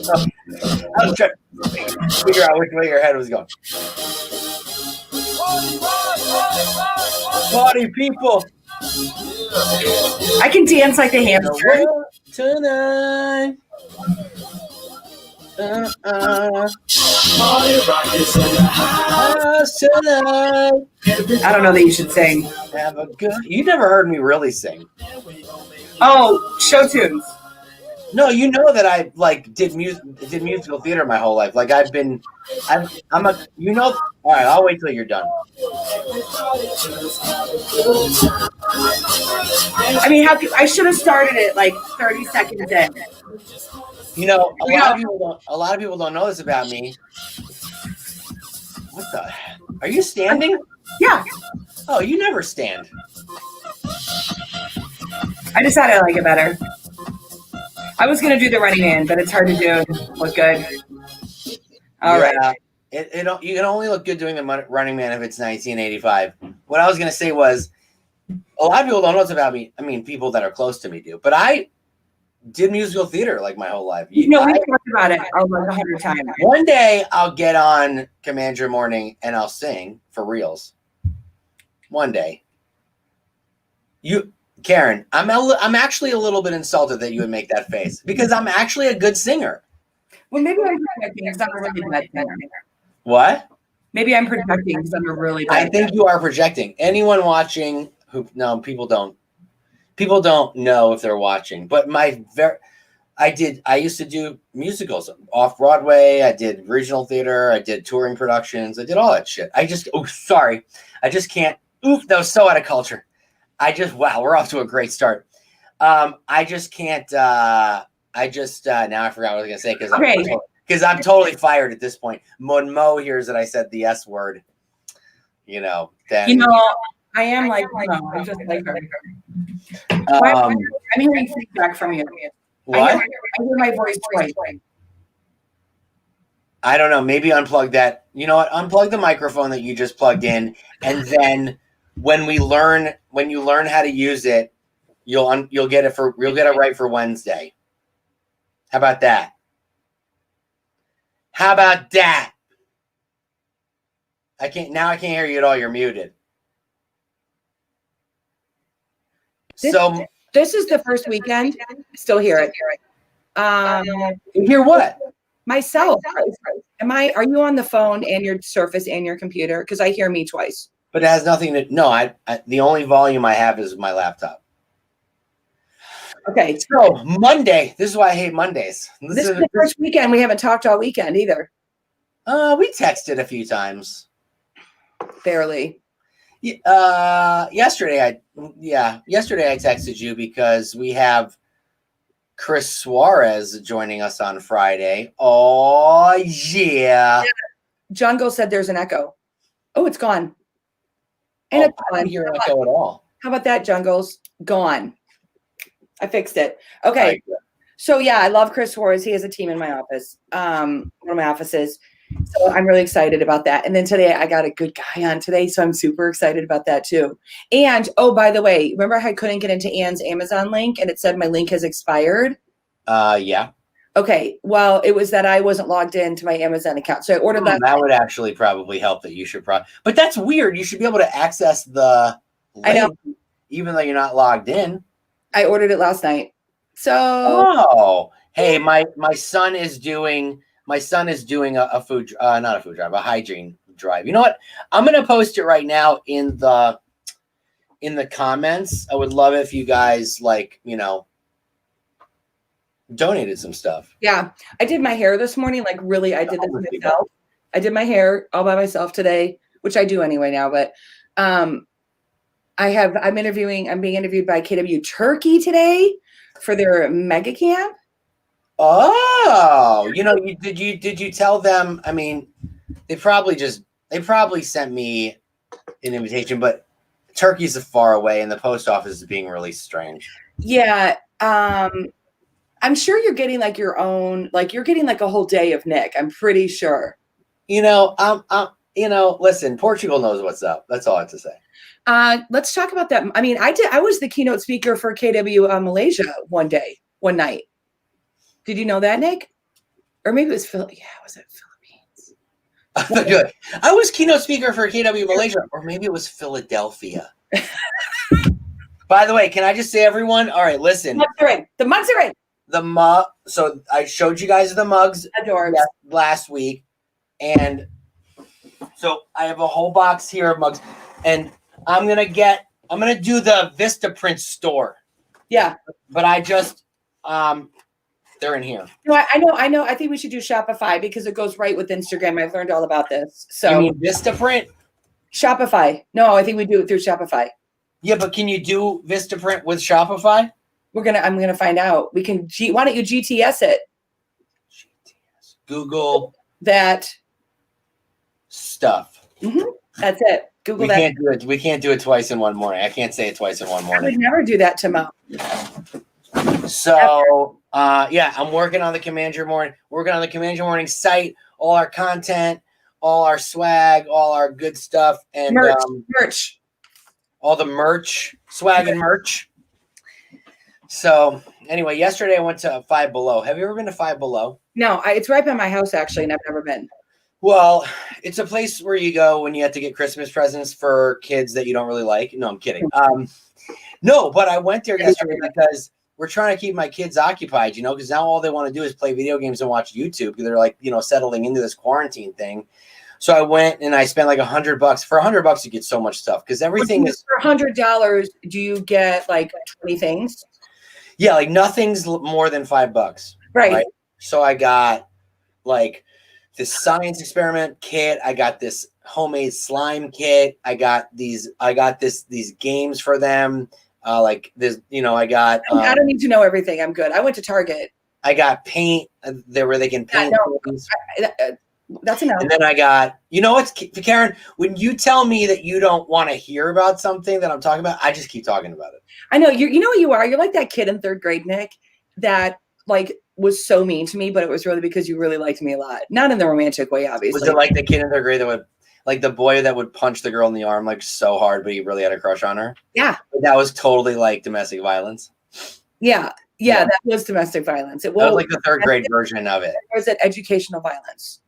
was trying to figure out which way your head was going. Party people. I can dance like a hamster. Tonight. I don't know that you should sing. Have a good. You never heard me really sing. Oh, show tunes. No, you know that I did musical theater my whole life. Like I'm a all right. I'll wait till you're done. I mean, I should have started it like 30 seconds in. You know, a lot of people don't know this about me. What the? Are you standing? Yeah. Oh, you never stand. I decided I like it better. I was gonna do the Running Man, but it's hard to do. Look good. All right. You can only look good doing the Running Man if it's 1985. What I was gonna say was, a lot of people don't know this about me. I mean, people that are close to me do, but I did musical theater like my whole life. We talked about it like 100 times. One day I'll get on Command Your Morning and I'll sing for reals. One day. Caryn, I'm actually a little bit insulted that you would make that face because I'm actually a good singer. Well, maybe I'm projecting because I'm a really bad singer. What? Maybe I'm projecting because I'm a really bad I think you are projecting. Anyone watching people don't know if they're watching. But I used to do musicals off Broadway. I did regional theater. I did touring productions. I did all that shit. I just can't. Oof, that was so out of culture. Wow, we're off to a great start. I just can't. Now I forgot what I was gonna say because I'm totally fired at this point. When Mo hears that I said the S word, then I am like I'm just like her. I'm hearing feedback from you. What? I hear my voice twice. I don't know. Maybe unplug that. You know what? Unplug the microphone that you just plugged in, and then when you learn how to use it, you'll get it right for Wednesday. How about that? I can't hear you at all. You're muted. This is the first weekend. Still hear it. Hear what? Myself. Are you on the phone and your Surface and your computer? Because I hear me twice. But it has nothing to. No, the only volume I have is my laptop. Okay. So Monday. This is why I hate Mondays. This is the first weekend we haven't talked all weekend either. We texted a few times. Barely. Yesterday I texted you because we have Chris Suarez joining us on Friday. Oh yeah. Jungle said there's an echo. Oh, it's gone. And it's gone. I don't hear an echo at all. How about that, Jungle's gone? I fixed it. Okay. Right. So yeah, I love Chris Suarez. He has a team in my office. One of my offices. So I'm really excited about that. And then today I got a good guy on today. So I'm super excited about that too. And by the way, remember how I couldn't get into Anne's Amazon link and it said my link has expired? Yeah. Okay. Well, it was that I wasn't logged into my Amazon account. So I ordered that. That would actually probably help that you should but that's weird. You should be able to access the link, I know. Even though you're not logged in. I ordered it last night. So hey, my son is doing a food not a food drive, a hygiene drive. You know what? I'm gonna post it right now in the comments. I would love if you guys donated some stuff. Yeah. I did my hair this morning. I did this myself. I did my hair all by myself today, which I do anyway now, but I'm being interviewed by KW Turkey today for their mega camp. Oh, did you tell them? I mean, they probably sent me an invitation, but Turkey's far away and the post office is being really strange. Yeah. I'm sure you're getting your own, you're getting a whole day of Nick. I'm pretty sure. Listen, Portugal knows what's up. That's all I have to say. Let's talk about that. I mean, I was the keynote speaker for KW Malaysia one night. Did you know that, Nick? Or maybe it was Phil. Yeah, was it Philippines? I was keynote speaker for KW Malaysia, or maybe it was Philadelphia. By the way, can I just say, everyone? All right, listen. The mugs are in. The mug. So I showed you guys the mugs last week, and so I have a whole box here of mugs, and I'm gonna do the Vistaprint store. Yeah, but I just they're in here. No, I know. I think we should do Shopify because it goes right with Instagram. I've learned all about this. So you mean Vistaprint? Shopify. No, I think we do it through Shopify. Yeah, but can you do Vistaprint with Shopify? I'm gonna find out. We can. Why don't you GTS it? GTS. Google that stuff. Mm-hmm. That's it. Google that. Can't do it. We can't do it twice in one morning. I can't say it twice in one morning. I would never do that to Mo. So yeah, I'm working on the Command Your Morning. Working on the Command Your Morning site. All our content, all our swag, all our good stuff, and merch. All the merch, swag and merch. So anyway, yesterday I went to Five Below. Have you ever been to Five Below? No, it's right by my house actually, and I've never been. Well, it's a place where you go when you have to get Christmas presents for kids that you don't really like. No, I'm kidding. No, but I went there yesterday because we're trying to keep my kids occupied, because now all they want to do is play video games and watch YouTube because they're like, settling into this quarantine thing. So I went and I spent like $100. For $100, you get so much stuff because everything is for $100. Do you get like 20 things? Yeah, like nothing's more than $5. Right. So I got like this science experiment kit. I got this homemade slime kit. I got these games for them. Like this, I got. I don't need to know everything. I'm good. I went to Target. I got paint there where they can paint. That's enough. And then I got, what's Caryn? When you tell me that you don't want to hear about something that I'm talking about, I just keep talking about it. I know you know what you are. You're like that kid in third grade, Nick, that like was so mean to me, but it was really because you really liked me a lot. Not in the romantic way, obviously. Was it like the kid in third grade that would, like the boy that would punch the girl in the arm like so hard, but he really had a crush on her? Yeah. But that was totally like domestic violence. Yeah, that was domestic violence. It was like the third grade version of it. Or is it educational violence?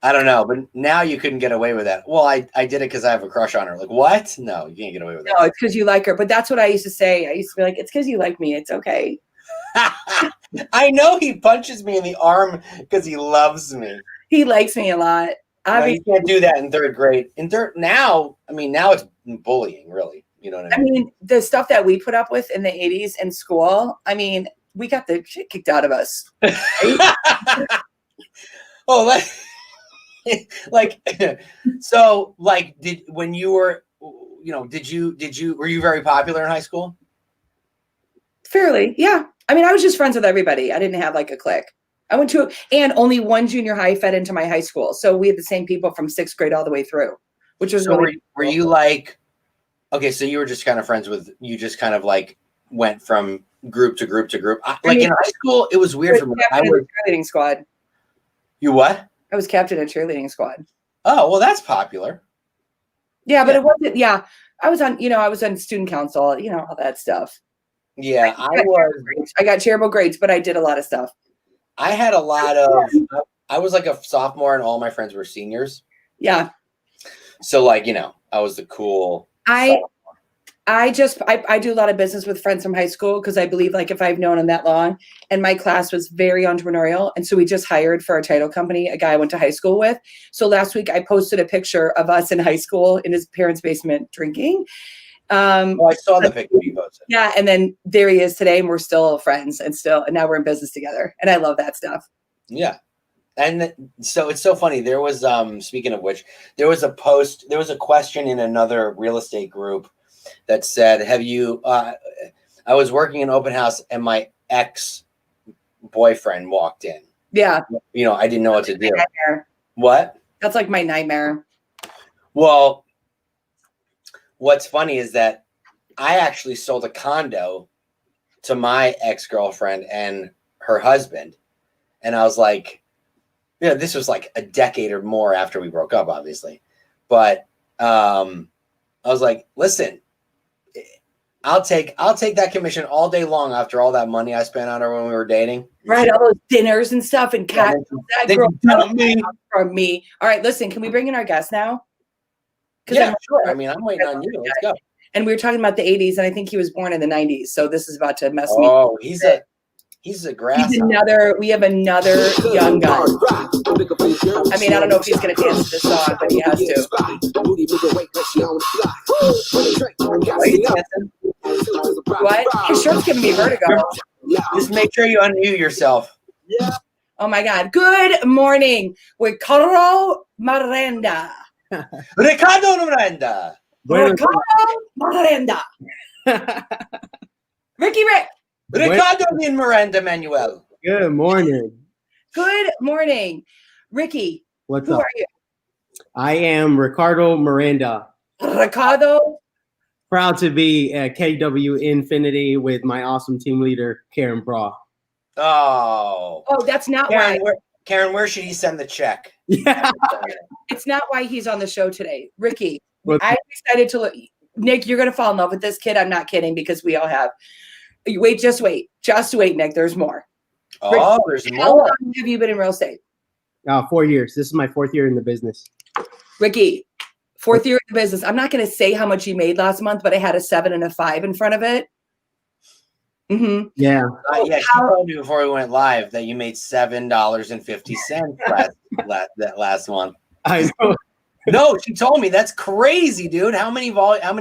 I don't know, but now you couldn't get away with that. Well, I did it because I have a crush on her. Like, what? No, you can't get away with that. No, it's because you like her. But that's what I used to say. I used to be like, it's because you like me. It's okay. I know he punches me in the arm because he loves me. He likes me a lot. No, you can't do that in third grade. Now it's bullying, really. You know what I mean? I mean, the stuff that we put up with in the 80s in school, we got the shit kicked out of us. Right? Oh, so when you were, were you very popular in high school? Fairly, yeah. I was just friends with everybody. I didn't have like a clique. I went to, and only one junior high fed into my high school. So we had the same people from 6th grade all the way through, which was really were you like, okay, so you were just kind of friends with, you just kind of like went from group to group to group. In high school, it was weird for me. I was cheerleading squad. You what? I was captain of cheerleading squad. Oh, well, that's popular. Yeah, but it wasn't. Yeah, I was on student council. All that stuff. Yeah, I got charitable grades, but I did a lot of stuff. I had a lot of. I was like a sophomore, and all my friends were seniors. Yeah. So I was the cool. I do a lot of business with friends from high school because I believe if I've known them that long, and my class was very entrepreneurial. And so we just hired for our title company, a guy I went to high school with. So last week I posted a picture of us in high school in his parents' basement drinking. I saw the picture you posted. Yeah. And then there he is today, and we're still friends and now we're in business together. And I love that stuff. Yeah. And so it's so funny. There was, speaking of which, there was a question in another real estate group that said, have you, I was working in open house and my ex-boyfriend walked in. Yeah. I didn't know what to do. Nightmare. What? That's like my nightmare. Well, what's funny is that I actually sold a condo to my ex-girlfriend and her husband. And I was like, this was like a decade or more after we broke up, obviously. But I was like, listen, I'll take that commission all day long after all that money I spent on her when we were dating. Right, all those dinners and stuff and cocktails. That girl from me. All right, listen, can we bring in our guest now? Yeah, sure. I mean, I'm waiting on you. Let's go. And we were talking about the 80s, and I think he was born in the 90s. So this is about to mess me. Oh, he's a grasshopper. We have another young guy. I mean, I don't know if he's going to dance to this song, but he has to. What? His shirt's giving me vertigo. Just make sure you unmute yourself. Yeah. Oh my God. Good morning. Ricardo Miranda. Ricardo Miranda. Ricardo Miranda. Ricky Rick. Ricardo and Miranda Manuel. Good morning. Good morning. Ricky, What's who up? are you? I am Ricardo Miranda. Ricardo. Proud to be at KW Infinity with my awesome team leader, Caryn. Oh, that's not Caryn, why. Caryn, where should he send the check? Yeah. It's not why he's on the show today. Ricky, I'm excited to look. Nick, you're going to fall in love with this kid. I'm not kidding because we all have. Wait, just wait. Just wait, Nick. There's more. Oh, Ricky, there's more. How long have you been in real estate? 4 years. This is my 4th year in the business. Ricky, 4th year in the business. I'm not going to say how much you made last month, but I had a 7 and a 5 in front of it. Mm-hmm. Yeah. Yeah, she told me before we went live that you made $7.50 last month. I know. No, she told me that's crazy, dude. How many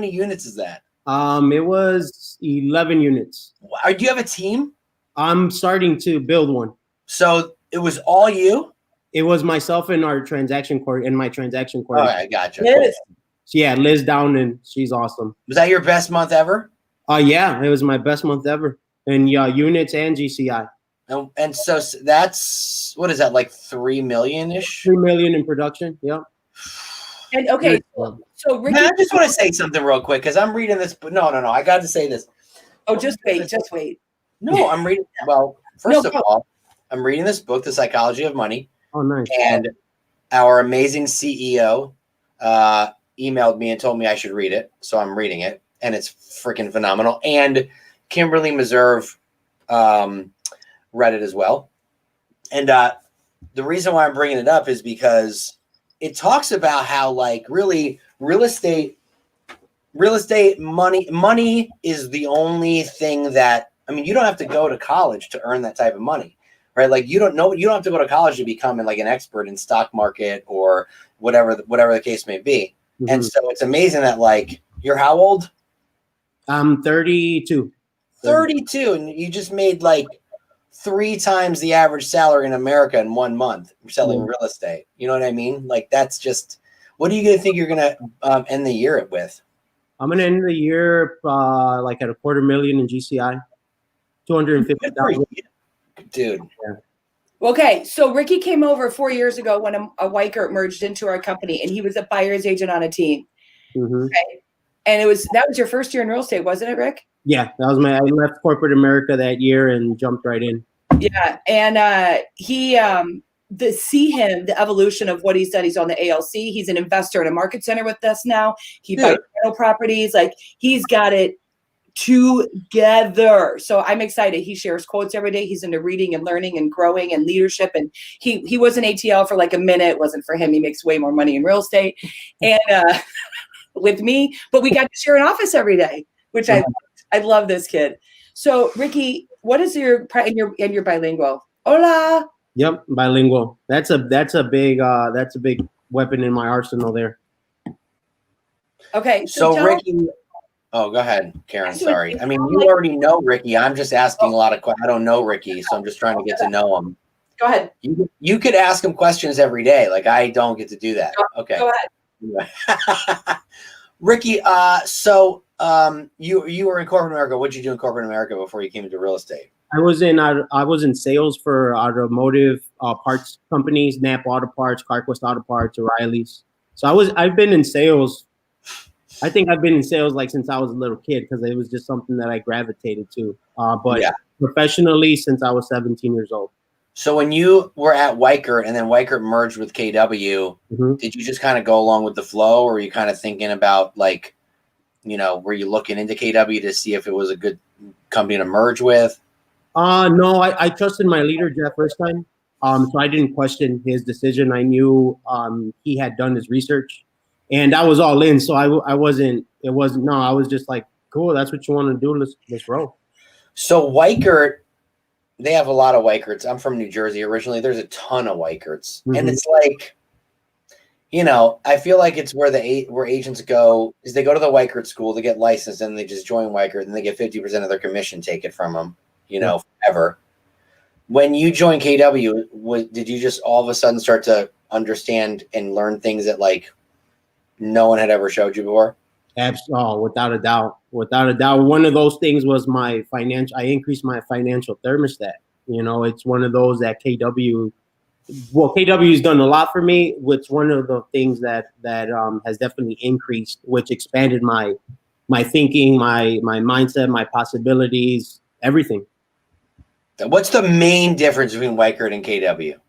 units is that? It was 11 units. Do you have a team? I'm starting to build one. So it was all you? It was myself and my transaction coordinator. Oh, I gotcha. Yes. Yeah, Liz Downen. She's awesome. Was that your best month ever? Yeah, it was my best month ever. And units and GCI. And so that's, what is that, like 3 million-ish? 3 million in production. Yep. And okay, so Ricky, I just want to say something real quick because I'm reading this. No, I got to say this. Oh, just wait. No, I'm reading. Well, first of all, I'm reading this book, The Psychology of Money. Oh, nice. And our amazing CEO emailed me and told me I should read it. So I'm reading it, and it's freaking phenomenal. And Kimberly Meserve read it as well. And the reason why I'm bringing it up is because it talks about how, like, really real estate money is the only thing that, I mean, you don't have to go to college to earn that type of money, right? Like you don't have to go to college to become like an expert in stock market or whatever the case may be. Mm-hmm. And so it's amazing that, like, you're how old? I'm 32. 32, and you just made like 3 times the average salary in America in 1 month selling real estate. You know what I mean? Like, that's just, what are you going to think you're going to end the year with? I'm going to end the year like at $250,000 in GCI, 250,000. Dude. Yeah. Okay, so Ricky came over 4 years ago when a Weichert merged into our company, and he was a buyer's agent on a team. Mm-hmm. Okay? And that was your first year in real estate, wasn't it, Rick? Yeah, I left corporate America that year and jumped right in. Yeah, and the evolution of what he's done. He's on the ALC. He's an investor in a market center with us now. He buys rental properties. Like, he's got it together. So I'm excited. He shares quotes every day. He's into reading and learning and growing and leadership. And he was an ATL for like a minute. It wasn't for him. He makes way more money in real estate and with me. But we got to share an office every day, which I love this kid. So Ricky, what is your bilingual? Hola. Yep, bilingual. That's a big weapon in my arsenal there. Okay, so Ricky. Oh, go ahead, Caryn. Sorry. I mean, you already know Ricky. I'm just asking a lot of questions. I don't know Ricky, so I'm just trying to get to know him. Go ahead. You could ask him questions every day. Like, I don't get to do that. Okay. Go ahead. Ricky, so you were in corporate America. What did you do in corporate America before you came into real estate? I was in sales for automotive parts companies, Napa Auto Parts, CarQuest Auto Parts, O'Reilly's. So I've been in sales. I think I've been in sales like since I was a little kid because it was just something that I gravitated to. But professionally, since I was 17 years old. So when you were at Weichert and then Weichert merged with KW, did you just kind of go along with the flow, or were you kind of thinking about, like, were you looking into KW to see if it was a good company to merge with? No, I trusted my leader Jeff first time. So I didn't question his decision. I knew he had done his research, and I was all in. So I wasn't. It wasn't. No, I was just like, cool. That's what you want to do. Let's roll. So Weichert, they have a lot of Weicherts. I'm from New Jersey originally. There's a ton of Weicherts, and it's like, I feel like it's where where agents go is they go to the Weichert school to get licensed, and they just join Weichert, and they get 50% of their commission taken from them, forever. When you joined KW, did you just all of a sudden start to understand and learn things that like no one had ever showed you before? Absolutely, without a doubt. One of those things was I increased my financial thermostat. It's one of those that KW has done a lot for me. It's one of the things that has definitely increased, which expanded my thinking, my mindset, my possibilities, everything. What's the main difference between Weichert and KW?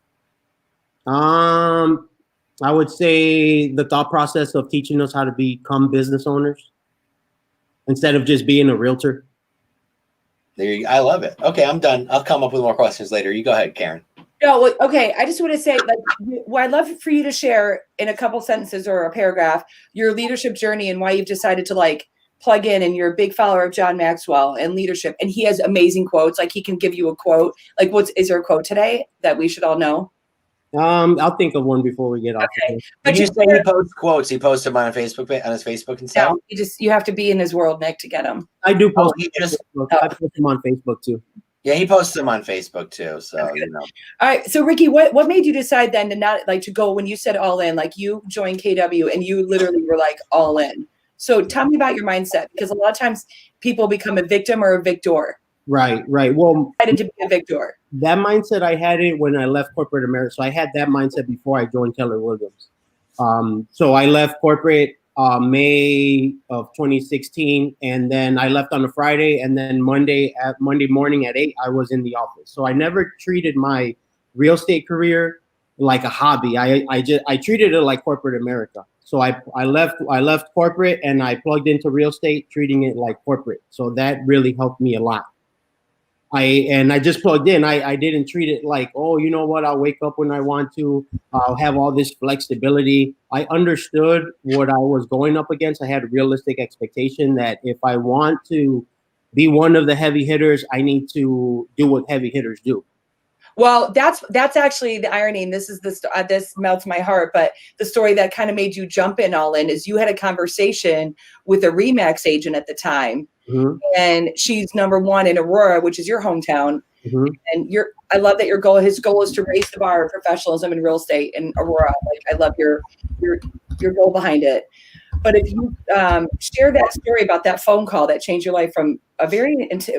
I would say the thought process of teaching us how to become business owners instead of just being a realtor. I love it. Okay, I'm done. I'll come up with more questions later. You go ahead, Caryn. No, okay. I just want to say, what I'd love for you to share in a couple sentences or a paragraph your leadership journey and why you've decided to plug in. And you're a big follower of John Maxwell and leadership, and he has amazing quotes. Like he can give you a quote. Like, is there a quote today that we should all know? I'll think of one before we get off. Okay. But you say he posts quotes. He posts them on Facebook on his Facebook and stuff. No, you have to be in his world, Nick, to get them. I do post. I post them on Facebook too. Yeah, he posts them on Facebook too. So All right. So Ricky, what made you decide then to not to go when you said all in? Like you joined KW and you literally were like all in. So tell me about your mindset, because a lot of times people become a victim or a victor. Right. Well, I decided to be a victor. That mindset, I had it when I left corporate America. So I had that mindset before I joined Keller Williams. So I left corporate May of 2016, and then I left on a Friday, and then Monday morning at 8, I was in the office. So I never treated my real estate career like a hobby. I treated it like corporate America. So I left corporate and I plugged into real estate, treating it like corporate. So that really helped me a lot. I just plugged in. I didn't treat it like, oh, you know what? I'll wake up when I want to. I'll have all this flexibility. I understood what I was going up against. I had a realistic expectation that if I want to be one of the heavy hitters, I need to do what heavy hitters do. Well, that's actually the irony, and this is this melts my heart. But the story that kind of made you jump in all in is you had a conversation with a Remax agent at the time. Mm-hmm. And she's number one in Aurora, which is your hometown. Mm-hmm. And I love that his goal is to raise the bar of professionalism in real estate in Aurora. Like, I love your goal behind it. But if you share that story about that phone call that changed your life from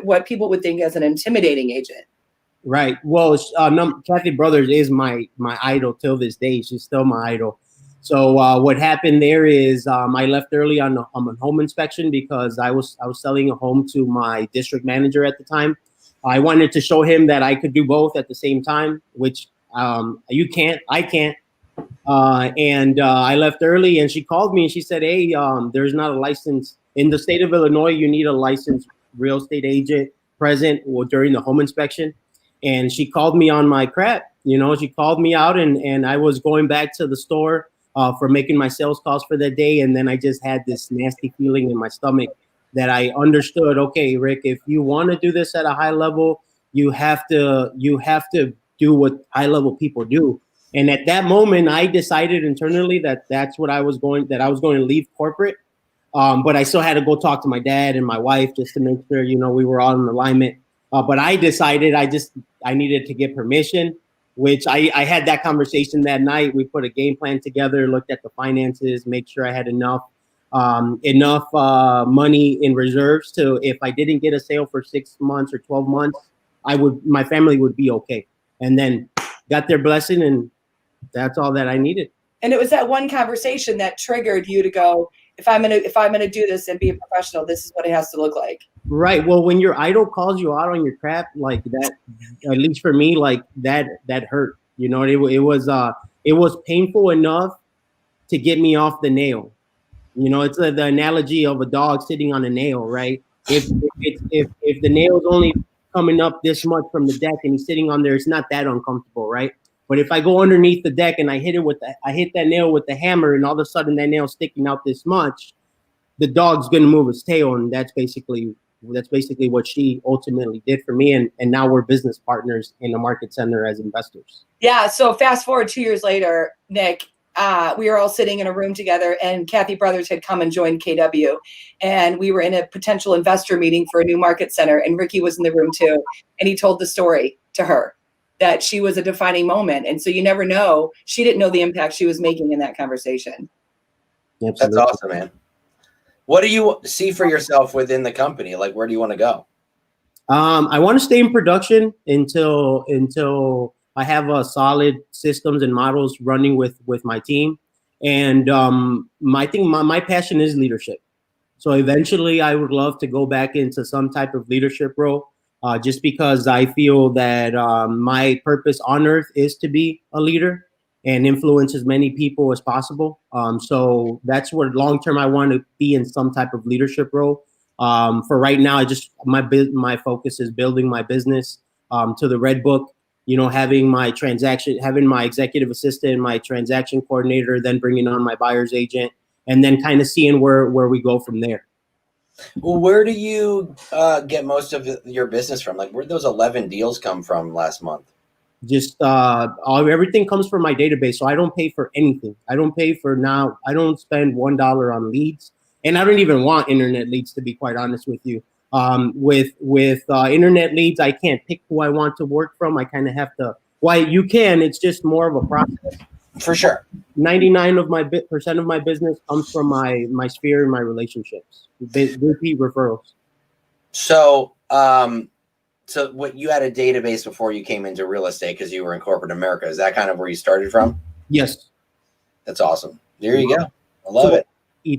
what people would think as an intimidating agent. Right. Well, Kathy Brothers is my idol till this day. She's still my idol. So what happened there is I left early on a home inspection because I was selling a home to my district manager at the time. I wanted to show him that I could do both at the same time, which you can't, I can't. And I left early, and she called me and she said, "Hey, there's not a license in the state of Illinois. You need a licensed real estate agent present during the home inspection." And she called me on my crap. She called me out, and I was going back to the store for making my sales calls for that day. And then I just had this nasty feeling in my stomach that I understood, okay, Rick, if you want to do this at a high level, you have to do what high level people do. And at that moment, I decided internally that I was going to leave corporate. But I still had to go talk to my dad and my wife just to make sure, we were all in alignment. But I decided I needed to get permission, which I had that conversation that night. We put a game plan together, looked at the finances, make sure I had enough money in reserves to, if I didn't get a sale for 6 months or 12 months, my family would be okay. And then got their blessing, and that's all that I needed. And it was that one conversation that triggered you to go, if I'm gonna do this and be a professional, this is what it has to look like. Right. Well, when your idol calls you out on your crap like that, at least for me, like that hurt. It was painful enough to get me off the nail. You know, it's the analogy of a dog sitting on a nail, right? If the nail's only coming up this much from the deck and he's sitting on there, it's not that uncomfortable, right? But if I go underneath the deck and I hit that nail with the hammer, and all of a sudden that nail's sticking out this much, the dog's gonna move its tail, and that's basically what she ultimately did for me. And now we're business partners in the market center as investors. Yeah. So fast forward 2 years later, Nick, we were all sitting in a room together, and Kathy Brothers had come and joined KW, and we were in a potential investor meeting for a new market center, and Ricky was in the room too, and he told the story to her that she was a defining moment. And so you never know. She didn't know the impact she was making in that conversation. Absolutely. That's awesome, man. What do you see for yourself within the company? Like, where do you want to go? I want to stay in production until I have solid systems and models running with my team. And my passion is leadership. So eventually I would love to go back into some type of leadership role, just because I feel that my purpose on earth is to be a leader and influence as many people as possible. So that's what long-term I want to be in some type of leadership role. For right now, my focus is building my business to the red book, you know, having my executive assistant, my transaction coordinator, then bringing on my buyer's agent, and then kind of seeing where we go from there. Well, where do you get most of your business from? Like, where'd those 11 deals come from last month? Just everything comes from my database, so I don't pay for anything. I don't spend $1 on leads, and I don't even want internet leads, to be quite honest with you. With internet leads, I can't pick who I want to work from. I kind of have to. Why you can? It's just more of a process. For sure. 99% of my business comes from my sphere and my relationships, repeat referrals. So, so what, you had a database before you came into real estate because you were in corporate America. Is that kind of where you started from? Yes. That's awesome. There you go. I love it.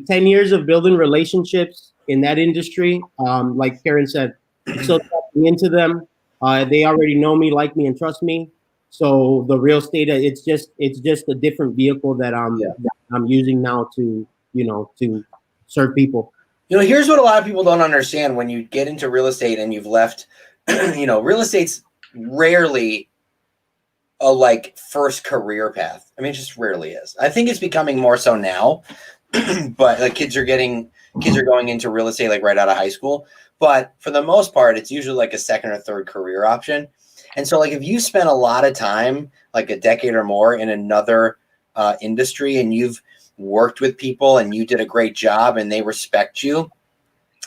10 years of building relationships in that industry. Like Caryn said, still tapping into them. They already know me, like me, and trust me. So the real estate, it's just a different vehicle that I'm using now to serve people. You know, here's what a lot of people don't understand when you get into real estate and you've left. Real estate's rarely a like first career path. I mean, it just rarely is. I think it's becoming more so now, but like kids are going into real estate like right out of high school. But for the most part, it's usually like a second or third career option. And so like if you spend a lot of time, like a decade or more in another industry, and you've worked with people and you did a great job and they respect you,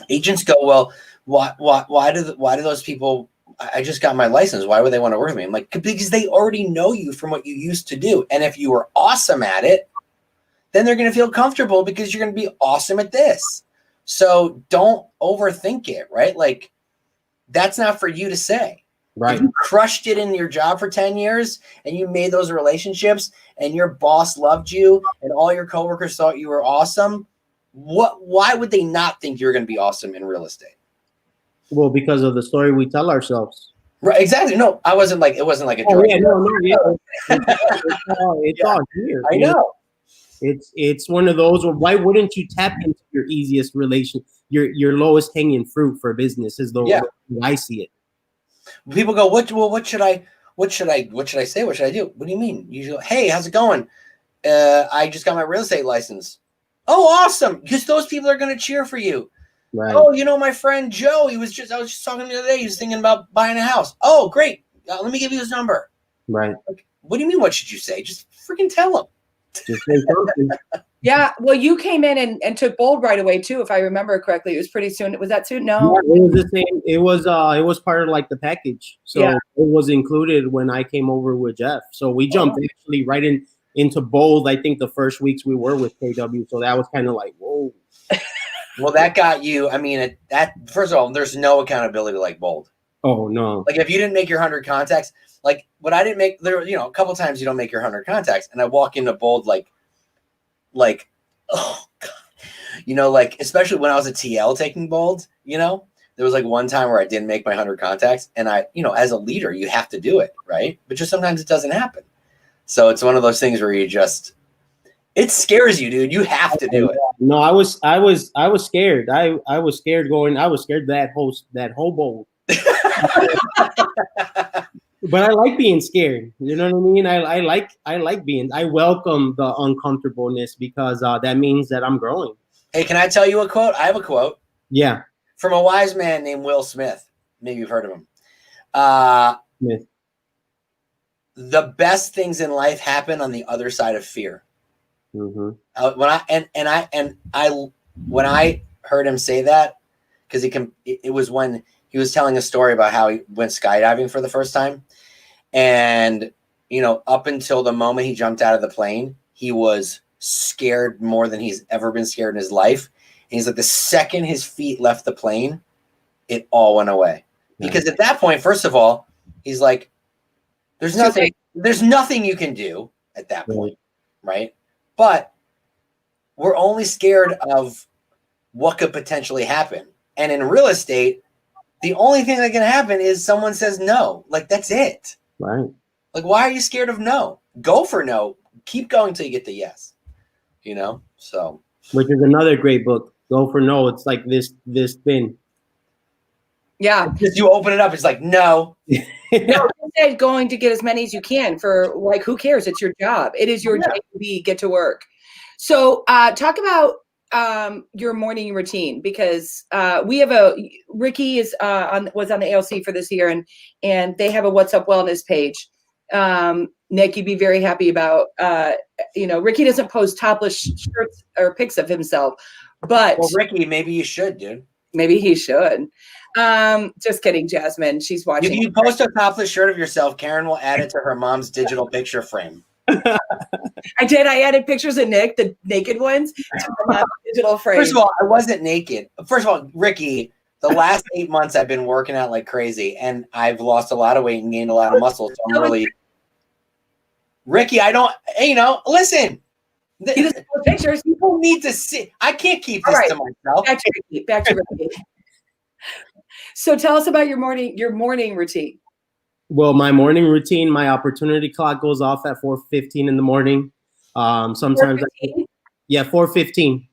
agents go, well, why do those people, I just got my license, why would they want to work with me? I'm like, because they already know you from what you used to do. And if you were awesome at it, then they're going to feel comfortable because you're going to be awesome at this. So don't overthink it, right? Like, that's not for you to say. Right. If you crushed it in your job for 10 years and you made those relationships and your boss loved you and all your coworkers thought you were awesome, why would they not think you're going to be awesome in real estate? Well, because of the story we tell ourselves. Right, exactly. No, it wasn't like a joke. It's all here. I know. It's one of those. Why wouldn't you tap into your easiest relation, your lowest hanging fruit for business? Is the way I see it. People go, what should I say? What should I do? What do you mean? You go, hey, how's it going? I just got my real estate license. Oh, awesome! Because those people are going to cheer for you. Right. Oh, my friend Joe. I was just talking to him the other day. He was thinking about buying a house. Oh, great. Let me give you his number. Right. Like, what do you mean? What should you say? Just freaking tell him. Just say something. Yeah. Well, you came in and took Bold right away too, if I remember correctly. It was pretty soon. Was that soon? No. Yeah, it was the same. It was part of like the package. So it was included when I came over with Jeff. So we jumped actually right into Bold. I think the first weeks we were with KW. So that was kind of like, whoa. Well, that got you. I mean, first of all, there's no accountability like Bold. Oh no! Like if you didn't make your 100 contacts, like what I didn't make there, a couple times you don't make your 100 contacts, and I walk into Bold like, oh god, like especially when I was a TL taking Bold, there was like one time where I didn't make my 100 contacts, and I, as a leader, you have to do it, right? But just sometimes it doesn't happen. So it's one of those things where you just, It scares you, dude. You have to do it. No, I was scared. I was scared that hobo. But I like being scared. You know what I mean? I welcome the uncomfortableness because that means that I'm growing. Hey, can I tell you a quote? I have a quote. Yeah. From a wise man named Will Smith. Maybe you've heard of him. Smith. The best things in life happen on the other side of fear. Mm-hmm. When I heard him say that, because it was when he was telling a story about how he went skydiving for the first time. And, up until the moment he jumped out of the plane, he was scared more than he's ever been scared in his life. And he's like, the second his feet left the plane, it all went away. Because at that point, first of all, he's like, there's nothing you can do at that point, right? But we're only scared of what could potentially happen. And in real estate, the only thing that can happen is someone says no. Like, that's it. Right. Like, why are you scared of no? Go for no. Keep going till you get the yes. So. Which is another great book. Go for no. It's like this thing. Yeah. Because you open it up, it's like, no. No, instead going to get as many as you can for, like, who cares? It's your job. It is your day to get to work. So talk about your morning routine, because we have Ricky was on the ALC for this year, and they have a What's Up Wellness page. Nick, you'd be very happy about, Ricky doesn't post topless shirts or pics of himself, but Ricky, maybe you should, dude. Maybe he should. Just kidding, Jasmine. She's watching. If you post a topless shirt of yourself, Caryn will add it to her mom's digital picture frame. I did. I added pictures of Nick, the naked ones, to my digital frame. First of all, I wasn't naked. First of all, Ricky, the last 8 months I've been working out like crazy, and I've lost a lot of weight and gained a lot of muscle. So I'm really, Ricky. I don't. Listen. Pictures. People need to see. I can't keep this to myself. Back to Ricky. So tell us about your morning routine. Well, my morning routine, my opportunity clock goes off at 4:15 in the morning. Sometimes 4:15? 4:15.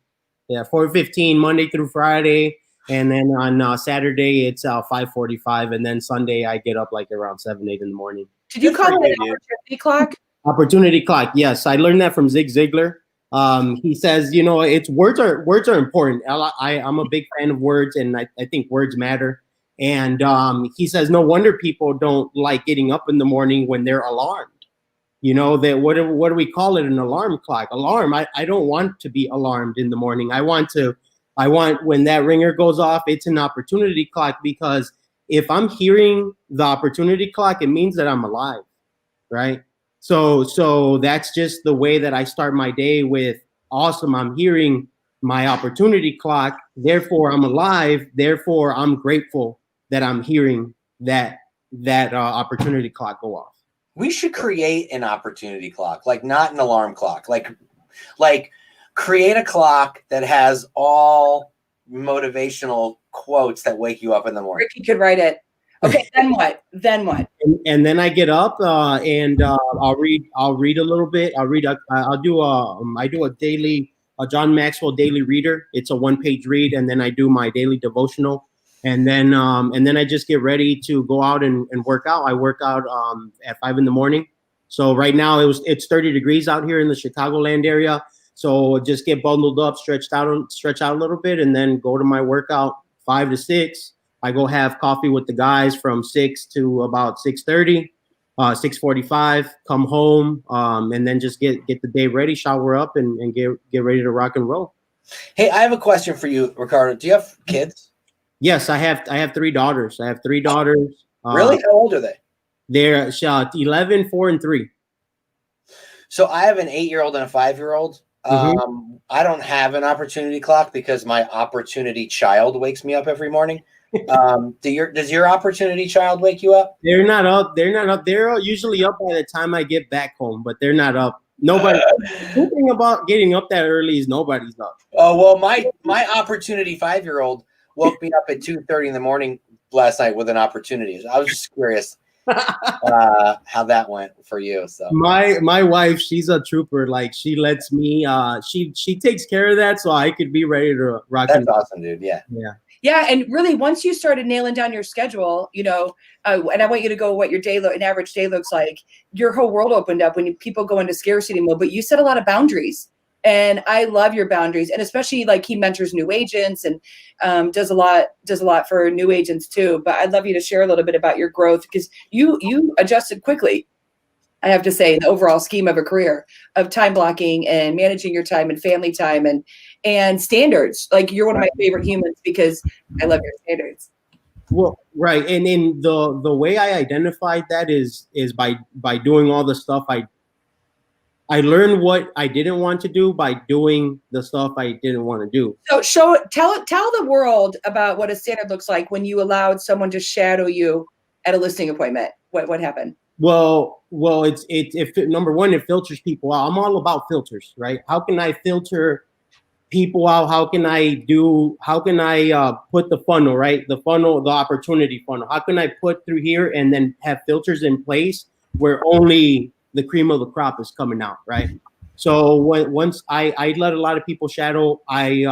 Yeah, 4:15 Monday through Friday, and then on Saturday it's 5:45, and then Sunday I get up like around 7-8 in the morning. Did you call it an opportunity clock? Opportunity clock, yes. I learned that from Zig Ziglar. He says, it's words are important. I'm a big fan of words, and I think words matter. And he says, no wonder people don't like getting up in the morning when they're alarmed. That what do we call it? An alarm clock. Alarm. I don't want to be alarmed in the morning. I want when that ringer goes off, it's an opportunity clock, because if I'm hearing the opportunity clock, it means that I'm alive, right? So that's just the way that I start my day with, awesome, I'm hearing my opportunity clock, therefore I'm alive, therefore I'm grateful that I'm hearing that opportunity clock go off. We should create an opportunity clock, like not an alarm clock, like create a clock that has all motivational quotes that wake you up in the morning. Ricky could write it. Okay, then what? And then I get up and I'll read a little bit. I do a daily John Maxwell daily reader. It's a 1-page read, and then I do my daily devotional, and then I just get ready to go out and work out. I work out at 5 in the morning. So right now it's 30 degrees out here in the Chicagoland area. So just get bundled up, stretch out a little bit, and then go to my workout 5 to 6. I go have coffee with the guys from 6 to about 6:30, 6:45, come home, and then just get the day ready, shower up, and get ready to rock and roll. Hey, I have a question for you, Ricardo. Do you have kids? Yes, I have 3 daughters. Really? How old are they? They're 11, 4, and 3. So I have an 8-year-old and a 5-year-old. I don't have an opportunity clock because my opportunity child wakes me up every morning. Does your opportunity child wake you up? They're not up. They're usually up by the time I get back home, but they're not up. Nobody. The thing about getting up that early is nobody's up. Oh well, my opportunity 5-year-old woke me up at 2:30 in the morning last night with an opportunity. I was just curious. how that went for you. So my wife, she's a trooper. Like she lets me, she takes care of that, so I could be ready to rock. That's awesome, dude. Yeah. Yeah, and really, once you started nailing down your schedule, and I want you to go what your an average day looks like. Your whole world opened up when people go into scarcity mode. But you set a lot of boundaries, and I love your boundaries, and especially like he mentors new agents and does a lot for new agents too. But I'd love you to share a little bit about your growth because you adjusted quickly. I have to say, the overall scheme of a career of time blocking and managing your time and family time and standards. Like you're one of my favorite humans because I love your standards. Well, right. And in the way I identified that is by doing all the stuff I learned what I didn't want to do by doing the stuff I didn't want to do. So tell the world about what a standard looks like when you allowed someone to shadow you at a listing appointment. What happened? Well, if number one, it filters people out. I'm all about filters, right? How can I filter people out? How can I put the funnel, right? The opportunity funnel. How can I put through here and then have filters in place where only the cream of the crop is coming out, right? So once I let a lot of people shadow, I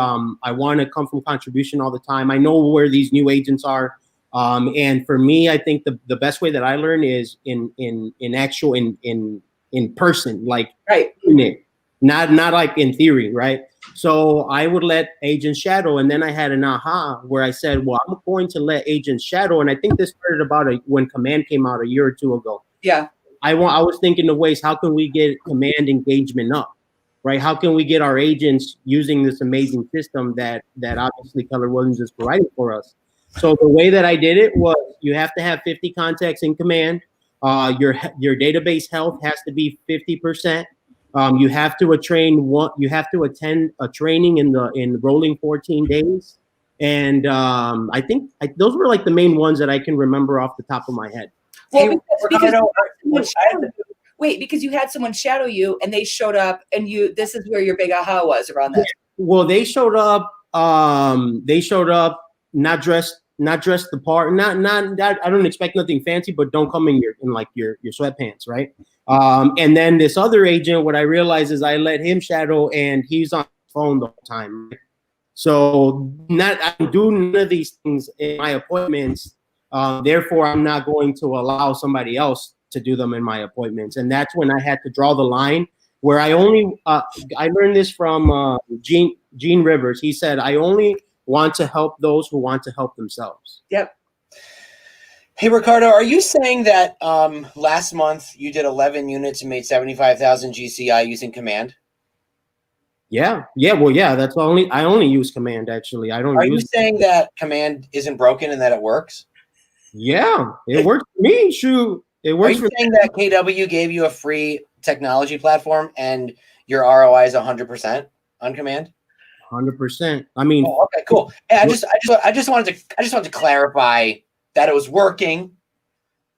want to come from contribution all the time. I know where these new agents are. And for me, I think the best way that I learn is in person, like right. Not like in theory, right? So I would let agents shadow, and then I had an aha where I said, well, I'm going to let agents shadow. And I think this started about when Command came out a year or two ago. Yeah. I was thinking of ways, how can we get Command engagement up, right? How can we get our agents using this amazing system that obviously Keller Williams is providing for us? So the way that I did it was you have to have 50 contacts in Command. Your database health has to be 50%. You have to attend a training in rolling 14 days. And I think those were like the main ones that I can remember off the top of my head. Well, because you had someone shadow you and they showed up and this is where your big aha was around that. Well, they showed up not dressed the part. Not that I don't expect nothing fancy, but don't come in your sweatpants, right? And then this other agent, what I realized is I let him shadow and he's on the phone the whole time. Right? So I do none of these things in my appointments. Therefore, I'm not going to allow somebody else to do them in my appointments. And that's when I had to draw the line where I learned this from Gene Rivers. He said, I only want to help those who want to help themselves. Yep. Hey, Ricardo, are you saying that last month you did 11 units and made 75,000 GCI using Command? Yeah. Well, yeah, I only use Command, actually. Are you saying that Command isn't broken and that it works? Yeah, it works for me. Shoot. It works. Are you saying that KW gave you a free technology platform and your ROI is 100% on Command? 100%. I mean, okay, cool. And I just wanted to clarify that it was working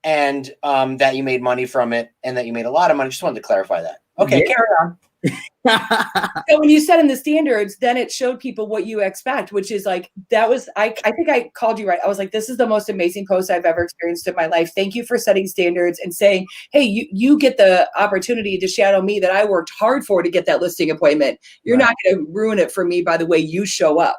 and that you made money from it and that you made a lot of money. Just wanted to clarify that. Okay, yeah. Carry on. So when you set in the standards, then it showed people what you expect, which is like, that was, I think I called you right. I was like, this is the most amazing post I've ever experienced in my life. Thank you for setting standards and saying, hey, you get the opportunity to shadow me that I worked hard for to get that listing appointment. You're not going to ruin it for me by the way you show up.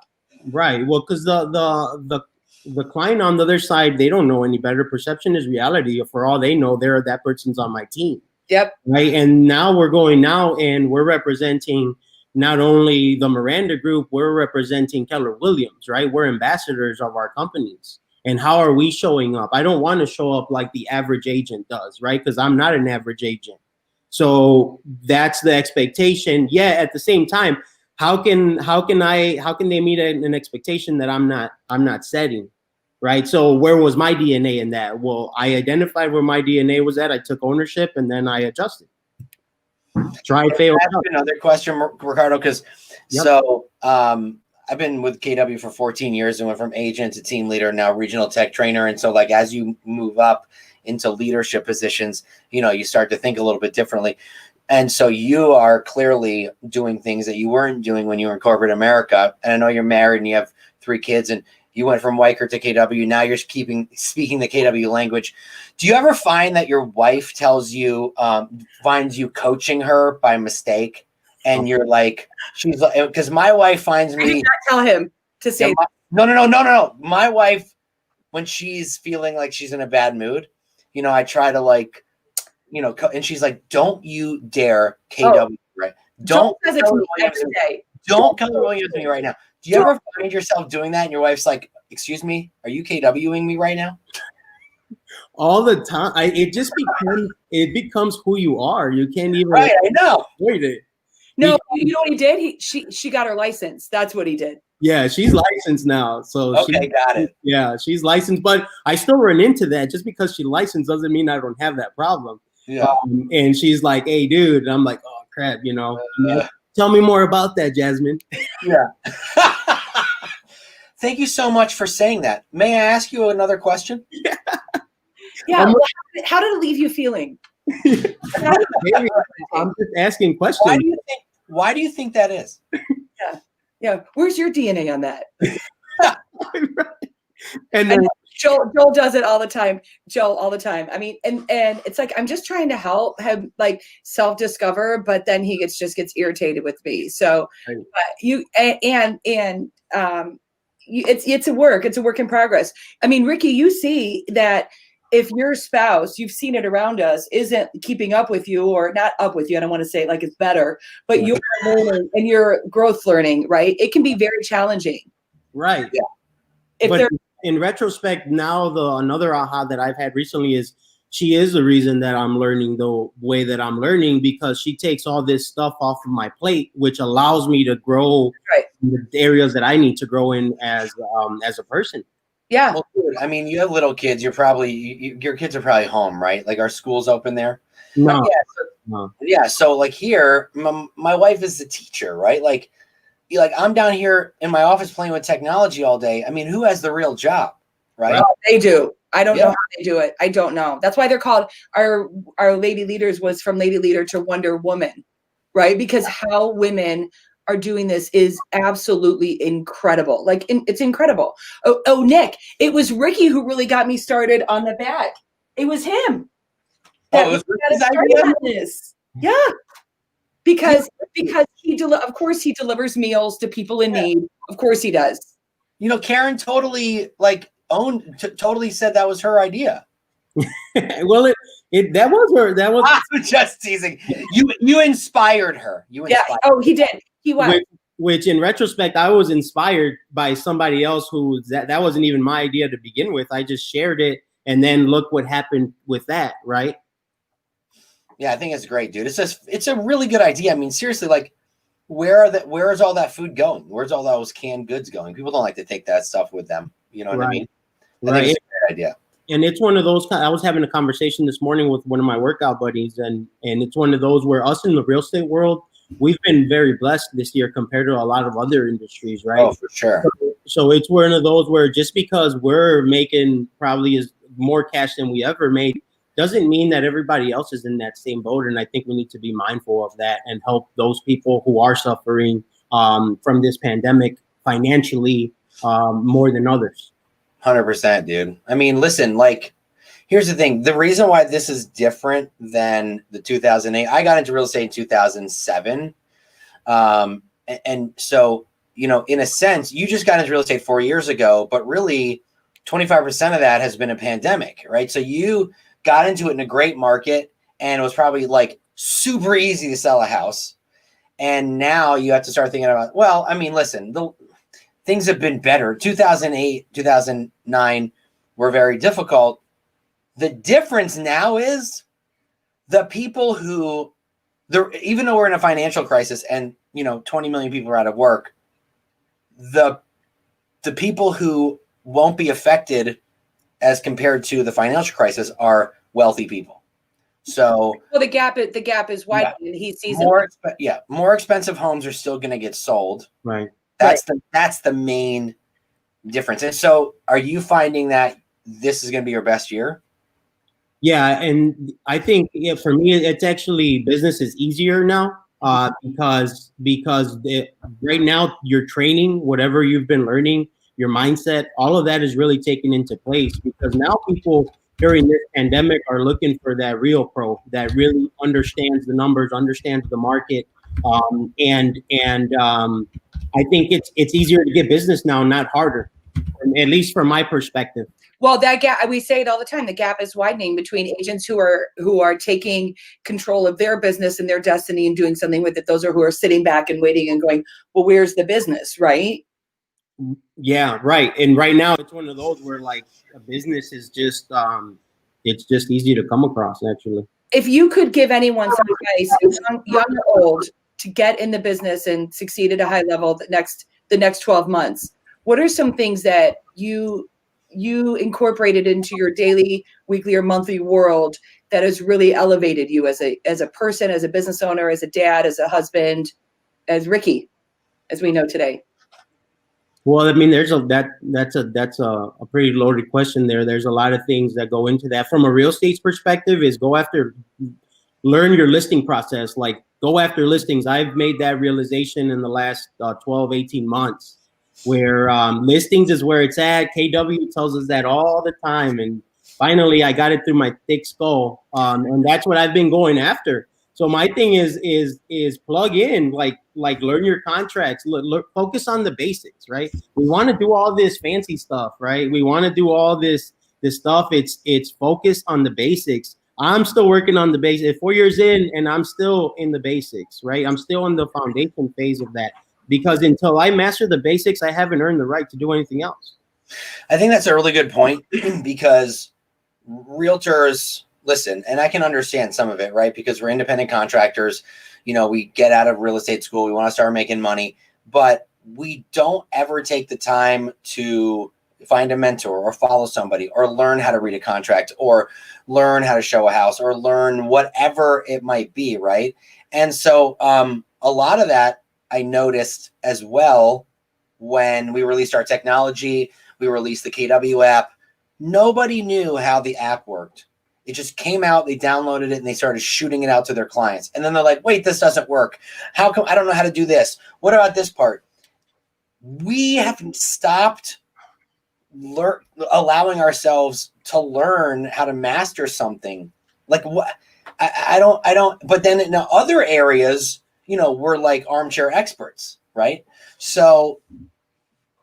Right. Well, because the client on the other side, they don't know any better. Perception is reality. For all they know, that person's on my team. Yep. Right. And now we're representing not only the Miranda group, we're representing Keller Williams, right? We're ambassadors of our companies. And how are we showing up? I don't want to show up like the average agent does, right? Because I'm not an average agent. So that's the expectation. Yeah, at the same time, how can they meet an expectation that I'm not setting? Right. So where was my DNA in that? Well, I identified where my DNA was at. I took ownership and then I adjusted. Try, fail. Another question, Ricardo, because I've been with KW for 14 years and went from agent to team leader, now regional tech trainer. And so like, as you move up into leadership positions, you start to think a little bit differently. And so you are clearly doing things that you weren't doing when you were in corporate America. And I know you're married and you have 3 kids, and You went from Weicker to KW. Now you're speaking the KW language. Do you ever find that your wife tells you, finds you coaching her by mistake, and you're like, she's like, because my wife finds me. I did not tell him to say. No. My wife, when she's feeling like she's in a bad mood, I try to like, and she's like, "Don't you dare KW, right? Don't Don't Keller Williams me right now." Do you ever find yourself doing that, and your wife's like, "Excuse me, are you KWing me right now?" All the time. It becomes who you are. You can't even. Right, I know. Avoid it. No, you know what he did? She got her license. That's what he did. Yeah, she's licensed now. So okay, got it. Yeah, she's licensed, but I still run into that. Just because she's licensed doesn't mean I don't have that problem. Yeah. And she's like, "Hey, dude," and I'm like, "Oh crap," Tell me more about that, Jasmine. Yeah. Thank you so much for saying that. May I ask you another question? Yeah. Well, how did it leave you feeling? I'm just asking questions. Why do you think that is? Yeah. Where's your DNA on that? And then Joel does it all the time. I mean, and it's like I'm just trying to help him like self-discover, but then he just gets irritated with me. So it's a work. It's a work in progress. I mean, Ricky, you see that if your spouse, you've seen it around us, isn't keeping up with you or not up with you, I don't want to say it like it's better, but you're learning and you're growth learning, right? It can be very challenging. Right. Yeah. But in retrospect, now another aha that I've had recently is she is the reason that I'm learning the way that I'm learning, because she takes all this stuff off of my plate, which allows me to grow in the areas that I need to grow in as a person. Yeah. Well, dude, I mean, you have little kids. Your kids are probably home, right? Like, our school's open there. No. Yeah. So like here, my wife is the teacher, right? Like I'm down here in my office playing with technology all day. I mean, who has the real job, right? Well, they do. I don't know how they do it. I don't know. That's why they're called our Lady Leaders was from Lady Leader to Wonder Woman, right? Because how women are doing this is absolutely incredible. Like it's incredible. Oh, Nick, it was Ricky who really got me started on the back. It was him. That was Ricky's idea. This. Yeah. Because of course he delivers meals to people in need. Of course he does. Caryn totally totally said that was her idea. Well, that was her. I'm just teasing. You inspired her. Oh, he did. He was. Which in retrospect, I was inspired by somebody else who that wasn't even my idea to begin with. I just shared it, and then look what happened with that, right? Yeah, I think it's great, dude. It's a really good idea. I mean, seriously, like, where is all that food going? Where's all those canned goods going? People don't like to take that stuff with them. You know what I mean? I think it's a great idea. And it's one of those. I was having a conversation this morning with one of my workout buddies, and it's one of those where us in the real estate world, we've been very blessed this year compared to a lot of other industries, right? Oh, for sure. So it's one of those where just because we're making probably more cash than we ever made doesn't mean that everybody else is in that same boat. And I think we need to be mindful of that and help those people who are suffering from this pandemic financially more than others. 100%, dude. I mean, listen, like, here's the thing. The reason why this is different than the 2008, I got into real estate in 2007. And so, in a sense, you just got into real estate 4 years ago, but really 25% of that has been a pandemic, right? So you got into it in a great market, and it was probably like super easy to sell a house. And now you have to start thinking about, well, I mean, listen, things have been better. 2008, 2009 were very difficult. The difference now is the people who, even though we're in a financial crisis and 20 million people are out of work, the people who won't be affected as compared to the financial crisis are wealthy people. So the gap is wide, and he sees more expensive homes are still going to get sold. Right. That's the main difference. And so, are you finding that this is going to be your best year? Yeah, and I think for me, it's actually business is easier now because right now you're training whatever you've been learning. your mindset, all of that is really taken into place, because now people during this pandemic are looking for that real pro that really understands the numbers, understands the market. I think it's easier to get business now, not harder, at least from my perspective. Well, that gap, we say it all the time, the gap is widening between agents who are taking control of their business and their destiny and doing something with it. Those are who are sitting back and waiting and going, well, where's the business, right? Yeah, right. And right now it's one of those where like a business is just it's just easy to come across, actually. If you could give anyone some advice, young or old, to get in the business and succeed at a high level the next 12 months, what are some things that you incorporated into your daily, weekly, or monthly world that has really elevated you as a person, as a business owner, as a dad, as a husband, as Ricky, as we know today? Well, I mean, that's a pretty loaded question there. There's a lot of things that go into that. From a real estate perspective, is learn your listing process, like go after listings. I've made that realization in the last 12, 18 months, where listings is where it's at. KW tells us that all the time. And finally, I got it through my thick skull. And that's what I've been going after. So my thing is plug in, like learn your contracts, focus on the basics, right? We want to do all this fancy stuff, right? We want to do all this stuff. It's focus on the basics. I'm still working on the basics. 4 years in, and I'm still in the basics, right? I'm still in the foundation phase of that, because until I master the basics, I haven't earned the right to do anything else. I think that's a really good point, because realtors, listen, and I can understand some of it, right? Because we're independent contractors. You know, we get out of real estate school, we want to start making money, but we don't ever take the time to find a mentor or follow somebody or learn how to read a contract or learn how to show a house or learn whatever it might be, right? And so a lot of that I noticed as well when we released our technology. We released the KW app. Nobody knew how the app worked. It just came out, they downloaded it, and they started shooting it out to their clients. And then they're like, wait, this doesn't work. How come? I don't know how to do this. What about this part? We haven't stopped allowing ourselves to learn how to master something. Like what? I don't, but then in other areas, you know, we're like armchair experts, right? So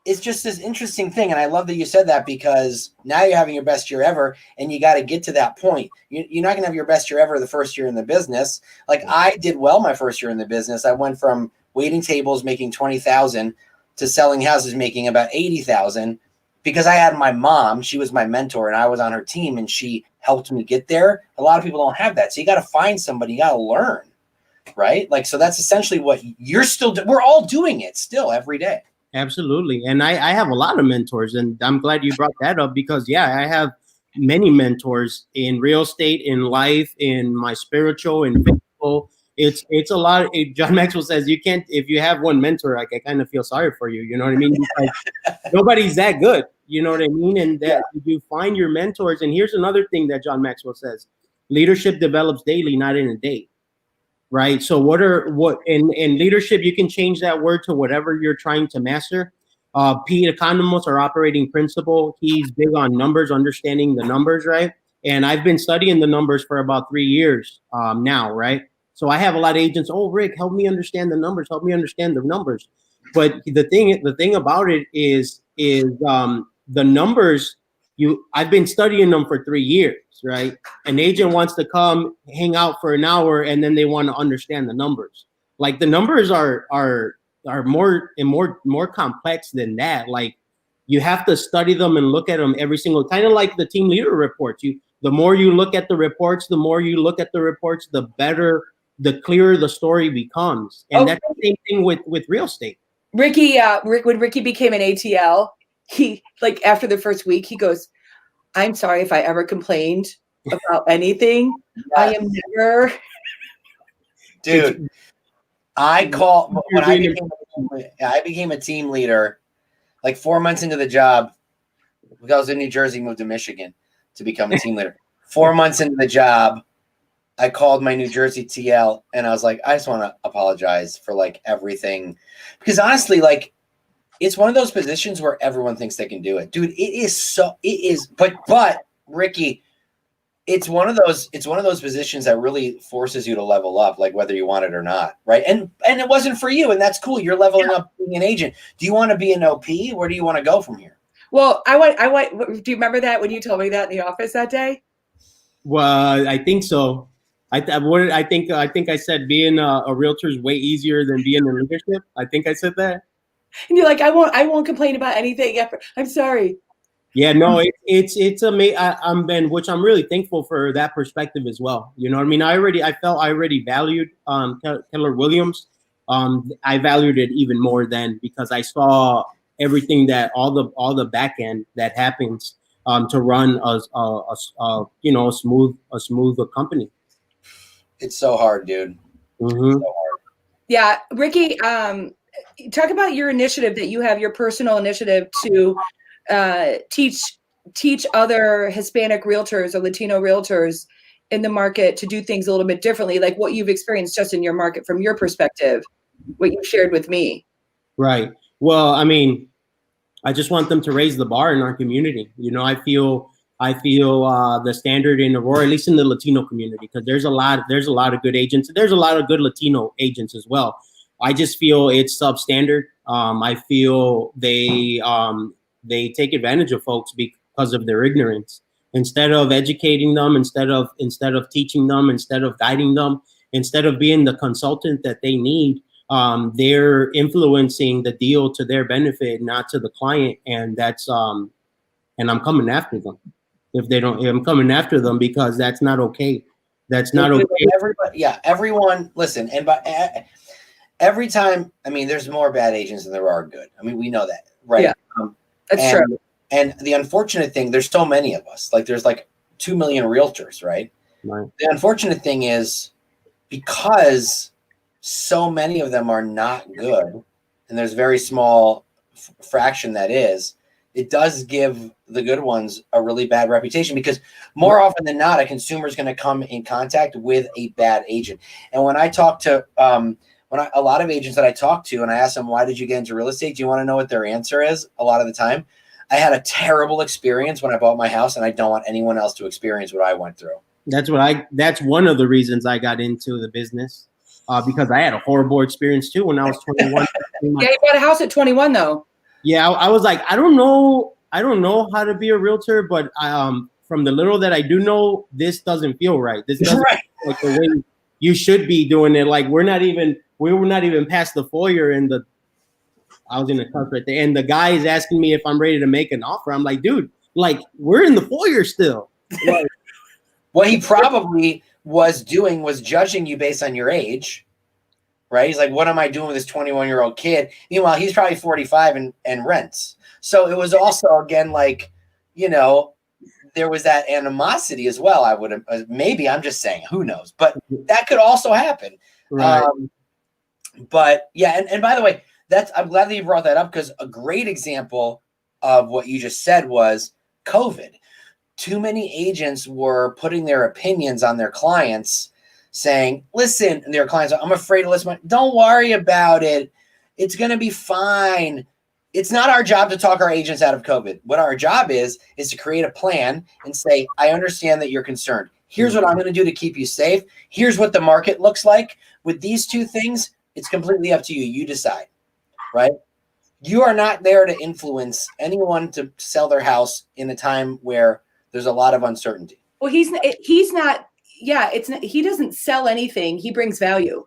it's just this interesting thing. And I love that you said that, because now you're having your best year ever, and you got to get to that point. You're not going to have your best year ever the first year in the business. Like I did well my first year in the business. I went from waiting tables making 20,000 to selling houses making about 80,000, because I had my mom. She was my mentor and I was on her team and she helped me get there. A lot of people don't have that. So you got to find somebody, you got to learn, right? Like, so that's essentially what you're still doing. We're all doing it still every day. Absolutely. And I have a lot of mentors, and I'm glad you brought that up, because yeah, I have many mentors in real estate, in life, in my spiritual and physical. It's a lot. John Maxwell says you can't, if you have one mentor, like I kind of feel sorry for you. You know what I mean? Like, nobody's that good. You know what I mean? And that you find your mentors. And here's another thing that John Maxwell says: leadership develops daily, not in a day. Right. So in leadership, you can change that word to whatever you're trying to master. Pete Economos, our operating principal, he's big on numbers, understanding the numbers, right? And I've been studying the numbers for about 3 years now, right? So I have a lot of agents. Oh, Rick, help me understand the numbers. Help me understand the numbers. But the thing about it is the numbers. I've been studying them for 3 years, right? An agent wants to come hang out for an hour and then they want to understand the numbers. Like the numbers are more complex than that. Like you have to study them and look at them every single, kind of like the team leader reports. The more you look at the reports, the better, the clearer the story becomes. And that's the same thing with real estate. Ricky, when Ricky became an ATL, he, like, after the first week, he goes, I'm sorry if I ever complained about anything. Yes. I am never. Dude, when I became a team leader, like 4 months into the job, because I was in New Jersey, moved to Michigan to become a team leader. 4 months into the job, I called my New Jersey TL and I was like, I just want to apologize for like everything. Because honestly, like, it's one of those positions where everyone thinks they can do it, dude. But Ricky, it's one of those positions that really forces you to level up, like whether you want it or not, right? And it wasn't for you, and that's cool. You're leveling up being an agent. Do you want to be an OP? Where do you want to go from here? Well, I went. Do you remember that when you told me that in the office that day? Well, I think so. I think I said being a realtor is way easier than being in leadership. I think I said that. And you're like, I won't complain about anything ever. I'm sorry. Yeah, no, it's amazing. Which I'm really thankful for that perspective as well. You know what I mean? I felt I already valued Keller Williams. I valued it even more then because I saw everything that all the back end that happens to run a smooth company. It's so hard, dude. Mm-hmm. So hard. Yeah, Ricky, talk about your initiative that you have, your personal initiative to teach other Hispanic realtors or Latino realtors in the market to do things a little bit differently, like what you've experienced just in your market from your perspective, what you shared with me. Right. Well, I mean, I just want them to raise the bar in our community. You know, I feel the standard in Aurora, at least in the Latino community, because there's a lot of good agents. There's a lot of good Latino agents as well. I just feel it's substandard. I feel they take advantage of folks because of their ignorance. Instead of educating them, instead of teaching them, instead of guiding them, instead of being the consultant that they need, they're influencing the deal to their benefit, not to the client. And that's and I'm coming after them. I'm coming after them because that's not okay. That's not okay. Everyone listen. And every time, I mean, there's more bad agents than there are good. I mean, we know that, right? Yeah, that's true. And the unfortunate thing, there's so many of us. Like, there's like 2 million realtors, right? Right. The unfortunate thing is because so many of them are not good, and there's very small fraction that is, it does give the good ones a really bad reputation because more often than not, a consumer is going to come in contact with a bad agent. And when I talk to a lot of agents that I talk to and I ask them, why did you get into real estate? Do you want to know what their answer is? A lot of the time, I had a terrible experience when I bought my house, and I don't want anyone else to experience what I went through. That's one of the reasons I got into the business, because I had a horrible experience too when I was 21. Yeah, you bought a house at 21 though. Yeah, I was like, I don't know how to be a realtor, but from the little that I do know, this doesn't feel right. This doesn't feel like the way you should be doing it. Like we were not even past the foyer, and I was in the truck right there, and the guy is asking me if I'm ready to make an offer. I'm like, dude, like we're in the foyer still. Like, what he probably was doing was judging you based on your age, right? He's like, what am I doing with this 21-year-old kid? Meanwhile, he's probably 45 and rents. So it was also, again, like, you know, there was that animosity as well. I would have, maybe, I'm just saying, who knows? But that could also happen. Right. But yeah, and by the way, I'm glad that you brought that up, because a great example of what you just said was COVID. Too many agents were putting their opinions on their clients, saying, listen, and their clients are, I'm afraid to listen. Don't worry about it. It's going to be fine. It's not our job to talk our agents out of COVID. What our job is to create a plan and say, I understand that you're concerned. Here's what I'm going to do to keep you safe. Here's what the market looks like. With these two things, it's completely up to you. You decide, right? You are not there to influence anyone to sell their house in a time where there's a lot of uncertainty. Well, he's not. Yeah, it's not. He doesn't sell anything. He brings value.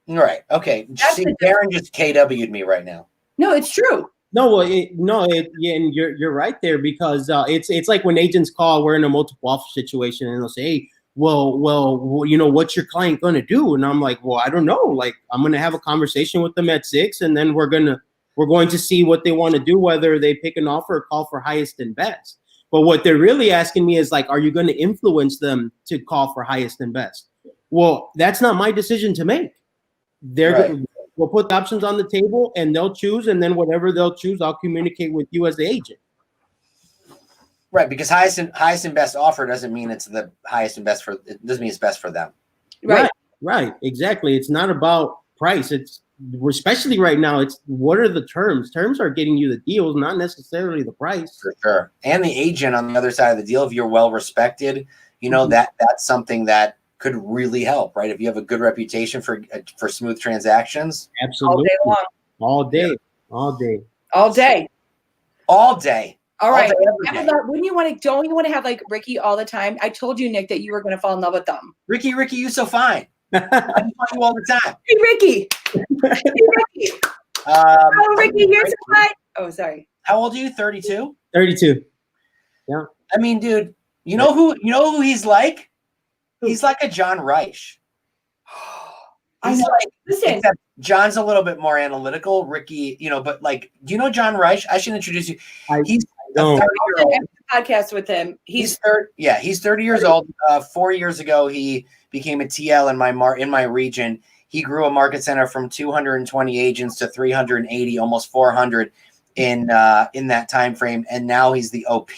Right. Okay. See, Caryn just KW'd me right now. No, it's true. No, and you're right there, because it's like when agents call, we're in a multiple offer situation, and they'll say, hey, well, you know, what's your client going to do? And I'm like, well, I don't know. Like, I'm going to have a conversation with them at 6, and then we're going to see what they want to do, whether they pick an offer or call for highest and best. But what they're really asking me is like, are you going to influence them to call for highest and best? Well, that's not my decision to make. We'll put the options on the table and they'll choose. And then whatever they'll choose, I'll communicate with you as the agent. Right. Because highest and best offer doesn't mean it's the highest and best it doesn't mean it's best for them. Right. Right. Exactly. It's not about price. especially right now, it's what are the terms? Terms are getting you the deals, not necessarily the price. For sure. And the agent on the other side of the deal, if you're well respected, you know, that's something that could really help, right? If you have a good reputation for smooth transactions. Absolutely. All day long. All day. All day. All day. All right. Day, wouldn't you want to? Don't you want to have like Ricky all the time? I told you, Nick, that you were going to fall in love with them. Ricky, you so fine. I want you all the time. Hey, Ricky. Oh, Ricky, you're so fine. Oh, sorry. How old are you? 32. 32. Yeah. I mean, dude, you know who he's like? He's like a John Reich. I know. Listen, John's a little bit more analytical. Ricky, you know, but like, do you know John Reich? I should introduce you. He's a 30-year-old. Podcast with him. He's 30. Yeah, he's 30 years old. 4 years ago, he became a TL in my region. He grew a market center from 220 agents to 380, almost 400 in that time frame. And now he's the OP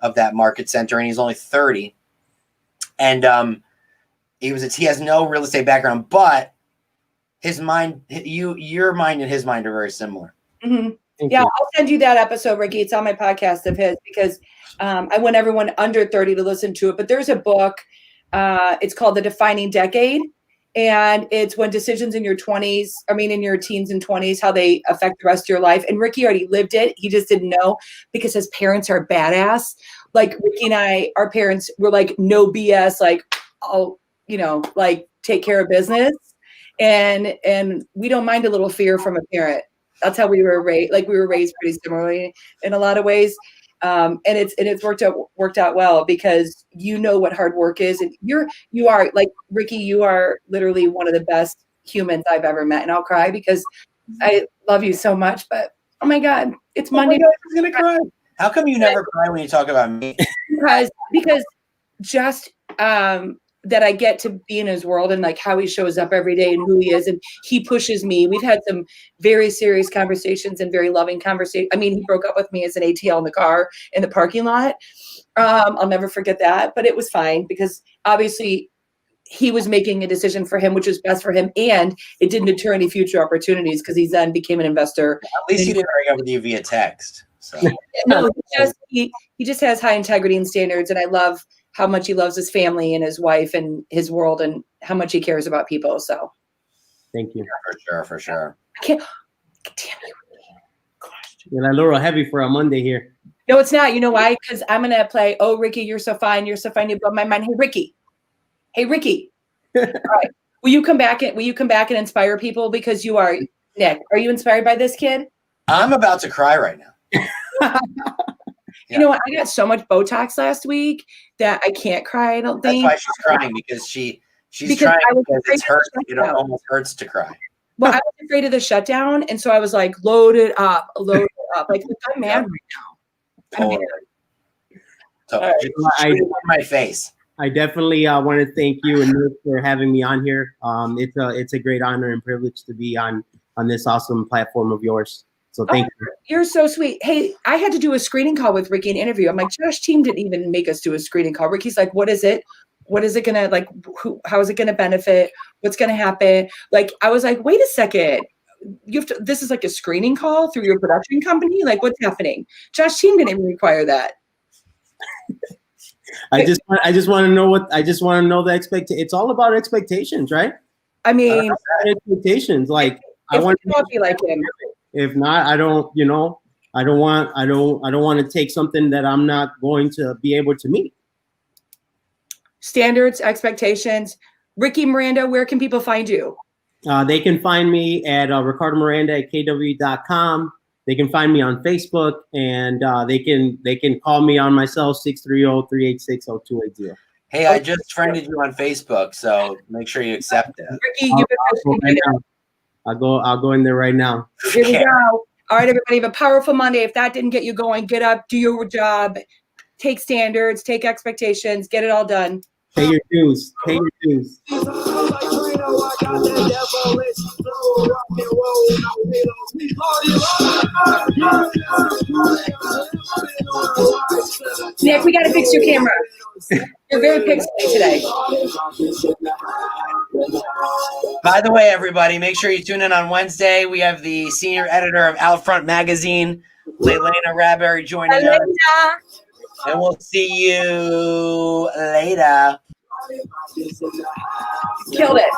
of that market center, and he's only 30. And he has no real estate background, but his mind, your mind and his mind are very similar. Mm-hmm. Yeah, I'll send you that episode, Ricky. It's on my podcast of his because I want everyone under 30 to listen to it. But there's a book. It's called The Defining Decade. And it's when decisions in your in your teens and 20s, how they affect the rest of your life. And Ricky already lived it. He just didn't know because his parents are badass. Like Ricky and I, our parents were like, no BS, like, oh, you know, like take care of business. And we don't mind a little fear from a parent. That's how we were raised. Like we were raised pretty similarly in a lot of ways. And it's worked out well because you know what hard work is. And you are like Ricky, you are literally one of the best humans I've ever met. And I'll cry because I love you so much, but oh my God, it's Monday. I was going to cry. How come you never cry when you talk about me? Because just, that I get to be in his world and like how he shows up every day and who he is. And he pushes me. We've had some very serious conversations and very loving conversations. I mean, he broke up with me as an ATL in the car in the parking lot. I'll never forget that, but it was fine because obviously he was making a decision for him, which was best for him. And it didn't deter any future opportunities because he then became an investor. At least he didn't break up with you via text. So. No, he just has high integrity and standards. And I love how much he loves his family and his wife and his world and how much he cares about people. So thank you. Yeah, for sure. I can't, damn you. You're a little heavy for a Monday here. No, it's not. You know why? Because I'm going to play, oh, Ricky, you're so fine. You're so fine. You blow my mind. Hey, Ricky. All right. Will you come back and inspire people? Because you are, Nick, are you inspired by this kid? I'm about to cry right now. You know what? I got so much Botox last week that I can't cry. I don't think. That's why she's crying because she's trying because it's hurt. It almost hurts to cry. Well, I was afraid of the shutdown, and so I was like, load it up. Like I'm mad right now. Totally. So right. In my face. I definitely want to thank you and Nick for having me on here. It's a great honor and privilege to be on this awesome platform of yours. So thank you. You're so sweet. Hey, I had to do a screening call with Ricky, an interview. I'm like, Josh team didn't even make us do a screening call. Ricky's like, what is it? What is it going to like? How is it going to benefit? What's going to happen? Like, I was like, wait a second. This is like a screening call through your production company. Like what's happening? Josh team didn't even require that. I just want to know the expectation. It's all about expectations, right? I mean, expectations. Like I want to be like him. If not, I don't want to take something that I'm not going to be able to meet. Standards, expectations. Ricky Miranda, where can people find you? They can find me at Ricardo Miranda at kw.com. They can find me on Facebook, and they can call me on my cell 630-386-0280. Hey, I just friended you on Facebook, so make sure you accept that. Ricky, I'll go in there right now. Here we go. All right, everybody, have a powerful Monday. If that didn't get you going, get up, do your job, take standards, take expectations, get it all done. Pay your dues. Pay your dues. Nick, we got to fix your camera. You're very pixely today. By the way, everybody, make sure you tune in on Wednesday. We have the senior editor of Outfront Magazine, Leilena Rabberry, joining us. And we'll see you later. Killed it.